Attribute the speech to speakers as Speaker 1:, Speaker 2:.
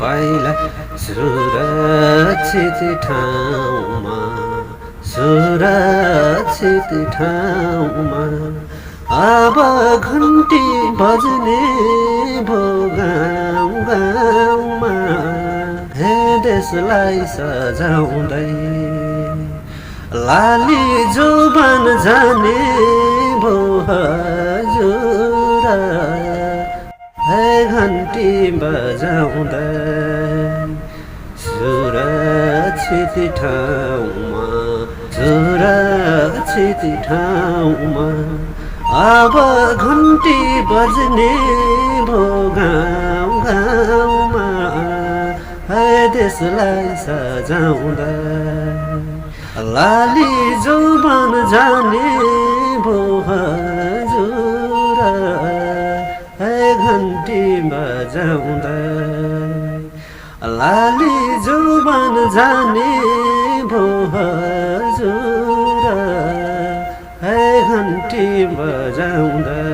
Speaker 1: पाइला सुरक्षित ठाउँमा सुरक्षित ठाउँमा अब घन्टी बज्ने भो गाउँ गाउँमा हे देशलाई सजाउँदै लाली जोबान जाने भो हजुर हे घन्टी बजाउँदै सुरक्षित ठाउँमा सुरक्षित ठाउँमा अब घन्टी बज्ने भो गाउँ गाउँमा है देशलाई सजाउँदै लाली जोबान जाने भो हजुर है घन्टी बजाउँदै लाली जोबान जाने भो हजुर है घन्टी बजाउँदै